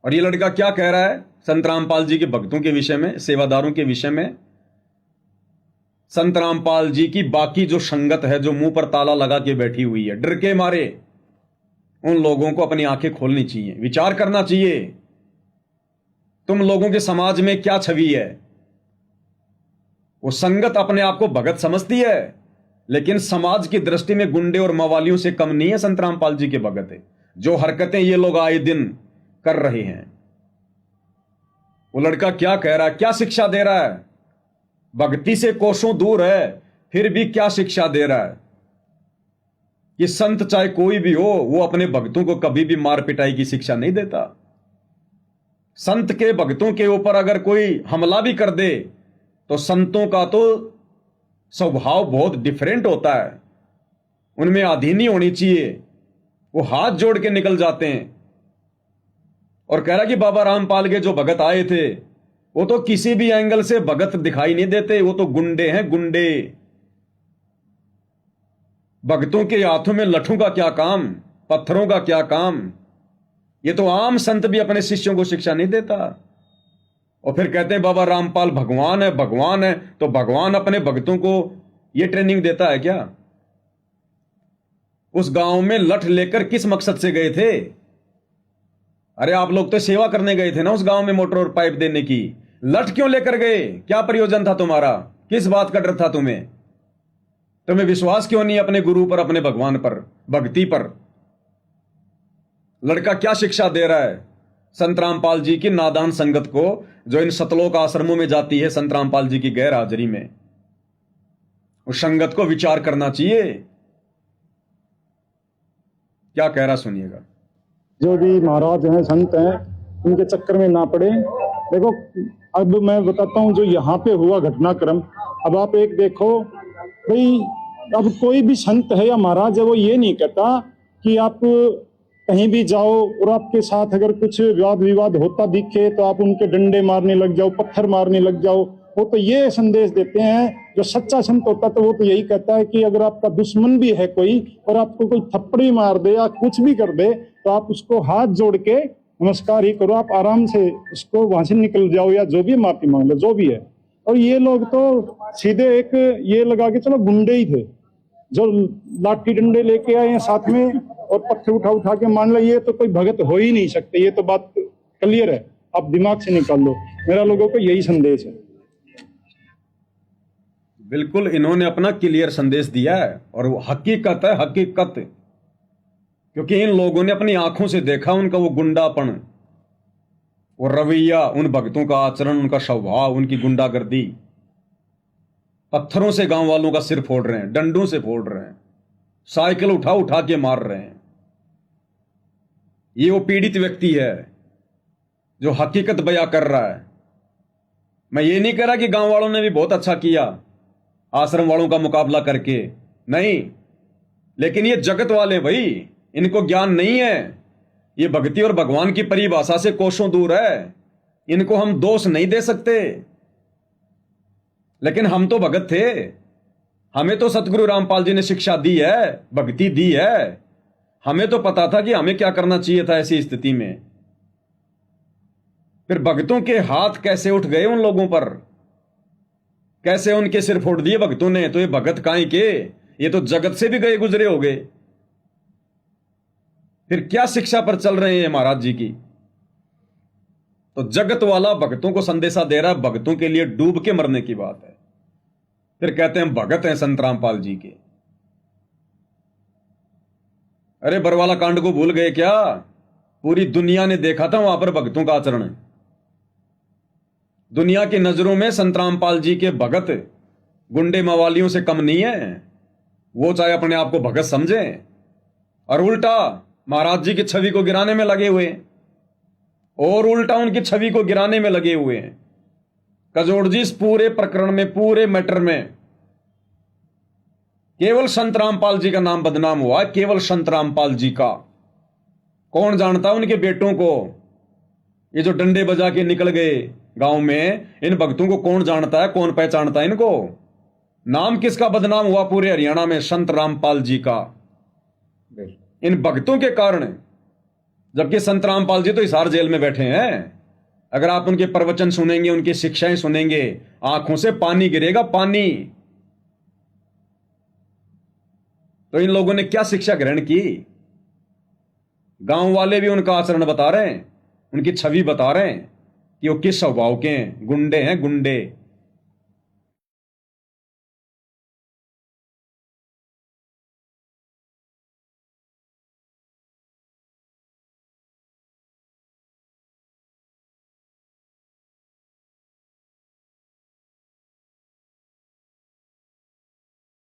और ये लड़का क्या कह रहा है संत रामपाल जी के भक्तों के विषय में, सेवादारों के विषय में? संत रामपाल जी की बाकी जो संगत है, जो मुंह पर ताला लगा के बैठी हुई है डर के मारे, उन लोगों को अपनी आंखें खोलनी चाहिए, विचार करना चाहिए। तुम लोगों के समाज में क्या छवि है? वो संगत अपने आप को भगत समझती है, लेकिन समाज की दृष्टि में गुंडे और मवालियों से कम नहीं है संत रामपाल जी के भगत है। जो हरकतें ये लोग आए दिन कर रहे हैं, वो लड़का क्या कह रहा है, क्या शिक्षा दे रहा है? भक्ति से कोसों दूर है, फिर भी क्या शिक्षा दे रहा है कि संत चाहे कोई भी हो, वो अपने भक्तों को कभी भी मार पिटाई की शिक्षा नहीं देता। संत के भक्तों के ऊपर अगर कोई हमला भी कर दे तो संतों का तो स्वभाव बहुत डिफरेंट होता है, उनमें अधीनी होनी चाहिए। वो हाथ जोड़ के निकल जाते हैं। और कह रहा कि बाबा रामपाल के जो भगत आए थे वो तो किसी भी एंगल से भगत दिखाई नहीं देते, वो तो गुंडे हैं, गुंडे। भक्तों के हाथों में लठों का क्या काम, पत्थरों का क्या काम? ये तो आम संत भी अपने शिष्यों को शिक्षा नहीं देता। और फिर कहते हैं बाबा रामपाल भगवान है, भगवान है। तो भगवान अपने भक्तों को यह ट्रेनिंग देता है क्या? उस गांव में लठ लेकर किस मकसद से गए थे? अरे आप लोग तो सेवा करने गए थे ना उस गांव में, मोटर और पाइप देने की। लठ क्यों लेकर गए? क्या प्रयोजन था तुम्हारा? किस बात का डर था तुम्हें? तुम्हें विश्वास क्यों नहीं अपने गुरु पर, अपने भगवान पर, भक्ति पर? लड़का क्या शिक्षा दे रहा है संत रामपाल जी की नादान संगत को, जो इन सतलोक आश्रमों में जाती है संत रामपाल जी की गैर हाजिरी में? उस संगत को विचार करना चाहिए। क्या कह रहा सुनिएगा। जो भी महाराज हैं, संत हैं, उनके चक्कर में ना पड़े। देखो, अब मैं बताता हूँ जो यहाँ पे हुआ घटनाक्रम। अब आप एक देखो भाई, अब कोई भी संत है या महाराज है वो ये नहीं कहता कि आप कहीं भी जाओ और आपके साथ अगर कुछ वाद विवाद होता दिखे तो आप उनके डंडे मारने लग जाओ, पत्थर मारने लग जाओ। वो तो ये संदेश देते हैं। जो सच्चा संत होता तो वो तो यही कहता है कि अगर आपका दुश्मन भी है कोई और आपको कोई थप्पड़ भी मार दे या कुछ भी कर दे तो आप उसको हाथ जोड़ के नमस्कार ही करो, आप आराम से उसको वहां से निकल जाओ या जो भी माफी मांग लो, जो भी है। और ये लोग तो सीधे एक ये लगा के चलो गुंडे ही थे, जो लाठी डंडे लेके आए हैं साथ में और पत्थर उठा उठा के मान लो। ये तो कोई भगत हो ही नहीं सकते, ये तो बात क्लियर है, आप दिमाग से निकाल लो। मेरा लोगों को यही संदेश है। बिल्कुल, इन्होंने अपना क्लियर संदेश दिया है और वो हकीकत है, हकीकत। क्योंकि इन लोगों ने अपनी आंखों से देखा उनका वो गुंडापन, वो रवैया, उन भक्तों का आचरण, उनका स्वभाव, उनकी गुंडागर्दी। पत्थरों से गांव वालों का सिर फोड़ रहे हैं, डंडों से फोड़ रहे हैं, साइकिल उठा उठा के मार रहे हैं। ये वो पीड़ित व्यक्ति है जो हकीकत बयां कर रहा है। मैं ये नहीं कह रहा कि गांव वालों ने भी बहुत अच्छा किया आश्रम वालों का मुकाबला करके, नहीं। लेकिन ये जगत वाले भाई, इनको ज्ञान नहीं है। ये भक्ति और भगवान की परिभाषा से कोसों दूर है। इनको हम दोष नहीं दे सकते। लेकिन हम तो भगत थे, हमें तो सतगुरु रामपाल जी ने शिक्षा दी है, भक्ति दी है। हमें तो पता था कि हमें क्या करना चाहिए था ऐसी स्थिति में। फिर भक्तों के हाथ कैसे उठ गए उन लोगों पर, कैसे उनके सिर फोड़ दिए भक्तों ने। तो ये भगत काहे के, ये तो जगत से भी गए गुजरे हो गए। फिर क्या शिक्षा पर चल रहे हैं महाराज जी की? तो जगत वाला भक्तों को संदेशा दे रहा है, भक्तों के लिए डूब के मरने की बात है। फिर कहते हैं भगत हैं संत रामपाल जी के। अरे बरवाला कांड को भूल गए क्या? पूरी दुनिया ने देखा था वहां पर भक्तों का आचरण। दुनिया की नजरों में संत रामपाल जी के भगत गुंडे मवालियों से कम नहीं है। वो चाहे अपने आप को भगत समझें और उल्टा महाराज जी की छवि को गिराने में लगे हुए हैं, और उल्टा उनकी छवि को गिराने में लगे हुए हैं। कजोड़ जी, इस पूरे प्रकरण में, पूरे मैटर में केवल संत रामपाल जी का नाम बदनाम हुआ है, केवल संत रामपाल जी का। कौन जानता उनके बेटों को? ये जो डंडे बजा के निकल गए गांव में, इन भक्तों को कौन जानता है, कौन पहचानता है इनको? नाम किसका बदनाम हुआ पूरे हरियाणा में? संत रामपाल जी का। इन भक्तों के कारण जबकि संत रामपाल जी तो हिसार जेल में बैठे हैं। अगर आप उनके प्रवचन सुनेंगे, उनकी शिक्षाएं सुनेंगे, आंखों से पानी गिरेगा, पानी। तो इन लोगों ने क्या शिक्षा ग्रहण की? गांव वाले भी उनका आचरण बता रहे हैं, उनकी छवि बता रहे हैं कि वो किस स्वभाव के हैं। गुंडे हैं, गुंडे।